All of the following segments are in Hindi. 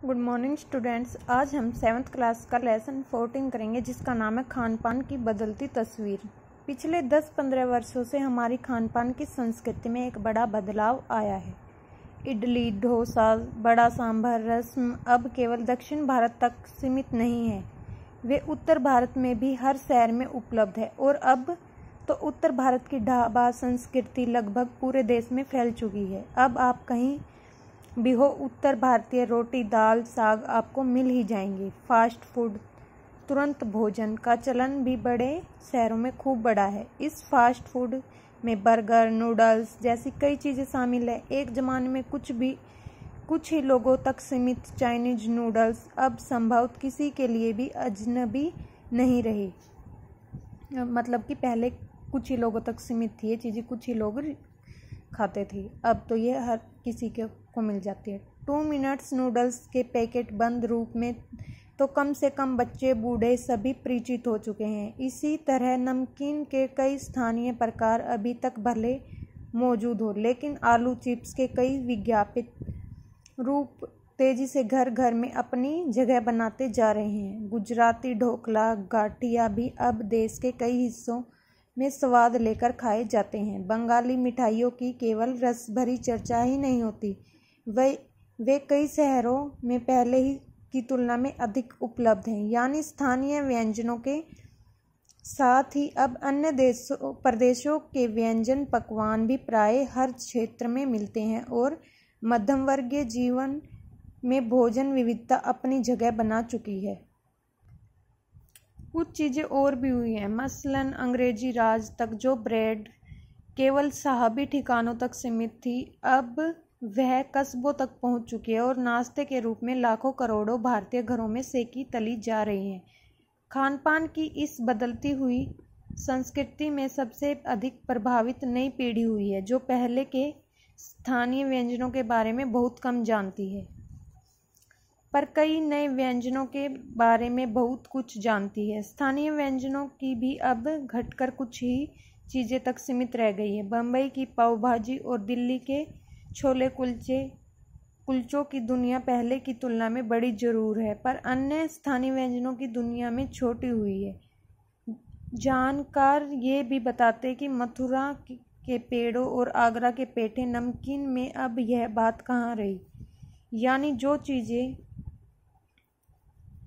Good morning students. आज हम 7th क्लास का लेसन 14 करेंगे जिसका नाम है खान पान की बदलती तस्वीर। पिछले 10-15 वर्षों से हमारी खान पान की संस्कृति में एक बड़ा बदलाव आया है। इडली, डोसा, बड़ा सांभर, रसम अब केवल दक्षिण भारत तक सीमित नहीं है, वे उत्तर भारत में भी हर शहर में उपलब्ध है और अब तो उत्तर भारत की ढाबा संस्कृति लगभग पूरे देश में फैल चुकी है। अब आप कहीं भी हो, उत्तर भारतीय रोटी, दाल, साग आपको मिल ही जाएंगे। फास्ट फूड, तुरंत भोजन का चलन भी बड़े शहरों में खूब बढ़ा है। इस फास्ट फूड में बर्गर, नूडल्स जैसी कई चीज़ें शामिल है। एक ज़माने में कुछ ही लोगों तक सीमित चाइनीज नूडल्स अब संभवतः किसी के लिए भी अजनबी नहीं रही। मतलब कि पहले कुछ ही लोगों तक सीमित थी ये चीज़ें, कुछ ही लोग खाते थे, अब तो ये हर किसी को मिल जाती है। 2 मिनट्स नूडल्स के पैकेट बंद रूप में तो कम से कम बच्चे बूढ़े सभी परिचित हो चुके हैं। इसी तरह नमकीन के कई स्थानीय प्रकार अभी तक भले मौजूद हो, लेकिन आलू चिप्स के कई विज्ञापित रूप तेजी से घर घर में अपनी जगह बनाते जा रहे हैं। गुजराती ढोकला, गाठिया भी अब देश के कई हिस्सों में स्वाद लेकर खाए जाते हैं। बंगाली मिठाइयों की केवल रस भरी चर्चा ही नहीं होती, वे कई शहरों में पहले ही की तुलना में अधिक उपलब्ध हैं। यानी स्थानीय व्यंजनों के साथ ही अब अन्य प्रदेशों के व्यंजन पकवान भी प्राय हर क्षेत्र में मिलते हैं और मध्यम वर्गीय जीवन में भोजन विविधता अपनी जगह बना चुकी है। कुछ चीज़ें और भी हुई हैं, मसलन अंग्रेजी राज तक जो ब्रेड केवल साहबी ठिकानों तक सीमित थी, अब वह कस्बों तक पहुंच चुकी है और नाश्ते के रूप में लाखों करोड़ों भारतीय घरों में सेकी तली जा रही है। खान पान की इस बदलती हुई संस्कृति में सबसे अधिक प्रभावित नई पीढ़ी हुई है, जो पहले के स्थानीय व्यंजनों के बारे में बहुत कम जानती है, पर कई नए व्यंजनों के बारे में बहुत कुछ जानती है। स्थानीय व्यंजनों की भी अब घटकर कुछ ही चीज़ें तक सीमित रह गई है। बम्बई की पाव भाजी और दिल्ली के छोले कुलचों की दुनिया पहले की तुलना में बड़ी जरूर है, पर अन्य स्थानीय व्यंजनों की दुनिया में छोटी हुई है। जानकार ये भी बताते हैं कि मथुरा के पेड़ों और आगरा के पेठे नमकीन में अब यह बात कहाँ रही, यानी जो चीज़ें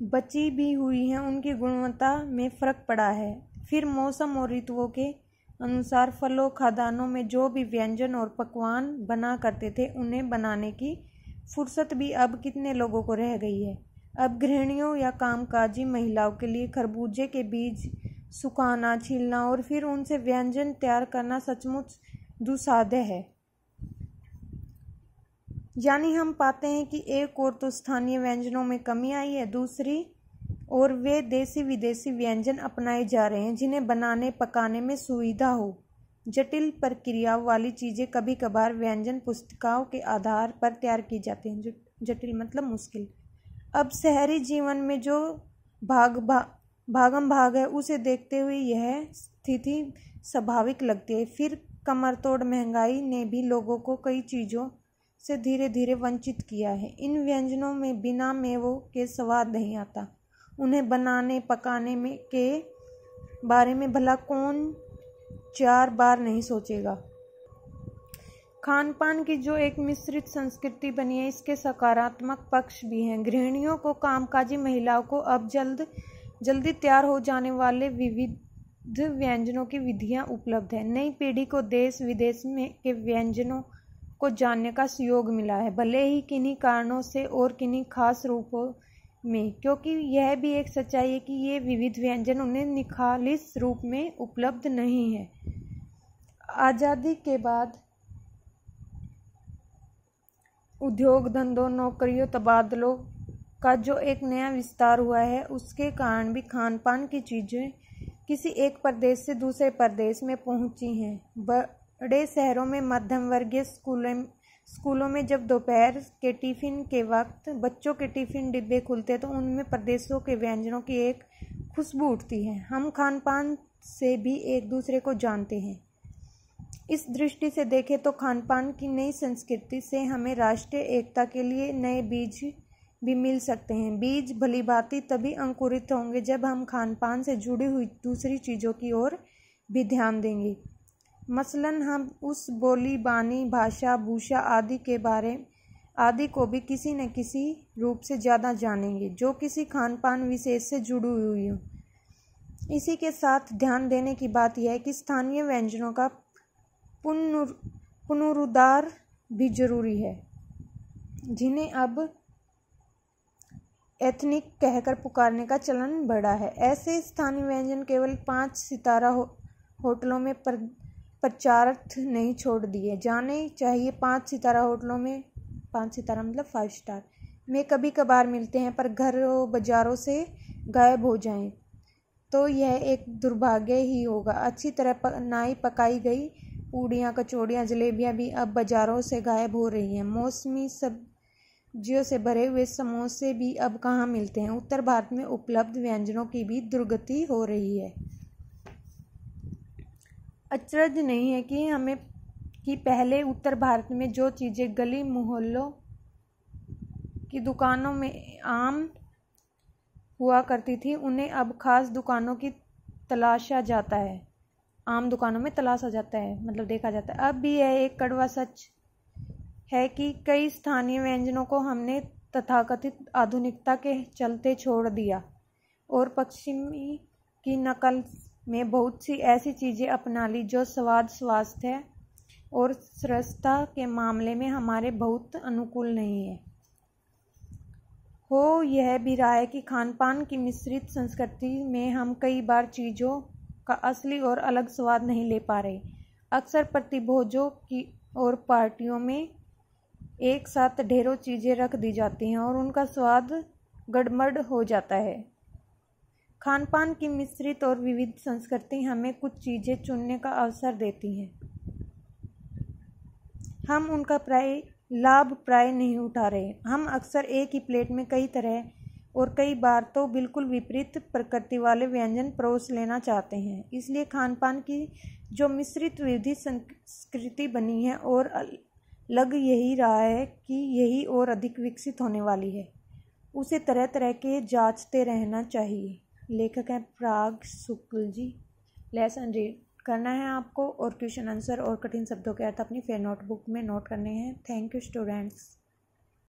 बची भी हुई हैं उनकी गुणवत्ता में फ़र्क पड़ा है। फिर मौसम और ऋतुओं के अनुसार फलों खाद्यान्नों में जो भी व्यंजन और पकवान बना करते थे, उन्हें बनाने की फुर्सत भी अब कितने लोगों को रह गई है। अब गृहिणियों या कामकाजी महिलाओं के लिए खरबूजे के बीज सुखाना, छीलना और फिर उनसे व्यंजन तैयार करना सचमुच दुस्साध्य है। यानी हम पाते हैं कि एक और तो स्थानीय व्यंजनों में कमी आई है, दूसरी और वे देसी विदेशी व्यंजन अपनाए जा रहे हैं जिन्हें बनाने पकाने में सुविधा हो। जटिल प्रक्रिया वाली चीज़ें कभी कभार व्यंजन पुस्तिकाओं के आधार पर तैयार की जाती हैं। जटिल मतलब मुश्किल। अब शहरी जीवन में जो भागम भाग है, उसे देखते हुए यह स्थिति स्वाभाविक लगती है। फिर कमरतोड़ महंगाई ने भी लोगों को कई चीज़ों से धीरे धीरे वंचित किया है। इन व्यंजनों में बिना मेवों के स्वाद नहीं आता। उन्हें बनाने पकाने में के बारे में भला कौन 4 बार नहीं सोचेगा। खान पान की जो एक मिश्रित संस्कृति बनी है, इसके सकारात्मक पक्ष भी हैं। गृहिणियों को, कामकाजी महिलाओं को अब जल्दी तैयार हो जाने वाले विविध व्यंजनों की विधियां उपलब्ध है। नई पीढ़ी को देश विदेश में के व्यंजनों को जानने का सुयोग मिला है, भले ही किन्हीं कारणों से और किन्हीं खास रूपों में, क्योंकि यह भी एक सच्चाई है कि ये विविध व्यंजन उन्हें निखालिस रूप में उपलब्ध नहीं है। आज़ादी के बाद उद्योग धंधों, नौकरियों, तबादलों का जो एक नया विस्तार हुआ है, उसके कारण भी खान पान की चीज़ें किसी एक प्रदेश से दूसरे प्रदेश में पहुंची हैं। बड़े शहरों में मध्यम वर्गीय स्कूलों में जब दोपहर के टिफ़िन के वक्त बच्चों के टिफ़िन डिब्बे खुलते तो उनमें प्रदेशों के व्यंजनों की एक खुशबू उठती है। हम खान पान से भी एक दूसरे को जानते हैं। इस दृष्टि से देखें तो खान पान की नई संस्कृति से हमें राष्ट्रीय एकता के लिए नए बीज भी मिल सकते हैं। बीज भलीभांति तभी अंकुरित होंगे जब हम खान पान से जुड़ी हुई दूसरी चीज़ों की ओर भी ध्यान देंगे। मसलन हम उस बोली बानी, भाषा, भूषा आदि को भी किसी न किसी रूप से ज़्यादा जानेंगे जो किसी खान पान विशेष से जुड़ी हुई हो। इसी के साथ ध्यान देने की बात यह है कि स्थानीय व्यंजनों का पुनरुद्धार भी जरूरी है, जिन्हें अब एथनिक कहकर पुकारने का चलन बढ़ा है। ऐसे स्थानीय व्यंजन केवल 5 सितारा होटलों में प्रचारित नहीं छोड़ दिए जाने चाहिए। 5 सितारा होटलों में, 5 सितारा मतलब 5 स्टार में कभी कभार मिलते हैं, पर घरों बाजारों से गायब हो जाएं तो यह एक दुर्भाग्य ही होगा। अच्छी तरह नाई पकाई गई पूड़ियाँ, कचौड़ियाँ, जलेबियाँ भी अब बाज़ारों से गायब हो रही हैं। मौसमी सब्जियों से भरे हुए समोसे भी अब कहाँ मिलते हैं। उत्तर भारत में उपलब्ध व्यंजनों की भी दुर्गति हो रही है। अचरज नहीं है कि पहले उत्तर भारत में जो चीज़ें गली मोहल्लों की दुकानों में आम हुआ करती थी, उन्हें अब खास दुकानों की तलाशा जाता है। आम दुकानों में तलाशा जाता है, मतलब देखा जाता है। अब भी यह एक कड़वा सच है कि कई स्थानीय व्यंजनों को हमने तथाकथित आधुनिकता के चलते छोड़ दिया और पश्चिमी की नकल में बहुत सी ऐसी चीज़ें अपना ली जो स्वाद, स्वास्थ्य और सरसता के मामले में हमारे बहुत अनुकूल नहीं है। हो यह भी रहा है कि खान पान की मिश्रित संस्कृति में हम कई बार चीज़ों का असली और अलग स्वाद नहीं ले पा रहे। अक्सर प्रतिभोजों की और पार्टियों में एक साथ ढेरों चीज़ें रख दी जाती हैं और उनका स्वाद गड़बड़ हो जाता है। खान पान की मिश्रित और विविध संस्कृति हमें कुछ चीज़ें चुनने का अवसर देती हैं। हम उनका लाभ प्राय नहीं उठा रहे। हम अक्सर एक ही प्लेट में कई तरह और कई बार तो बिल्कुल विपरीत प्रकृति वाले व्यंजन परोस लेना चाहते हैं। इसलिए खान पान की जो मिश्रित विविध संस्कृति बनी है और लग यही रहा है कि यही और अधिक विकसित होने वाली है, उसे तरह तरह के जांचते रहना चाहिए। लेखक हैं पराग शुक्ल जी। लेसन रीड करना है आपको और क्वेश्चन आंसर और कठिन शब्दों के अर्थ अपनी फेयर नोटबुक में नोट करने हैं। Thank you students.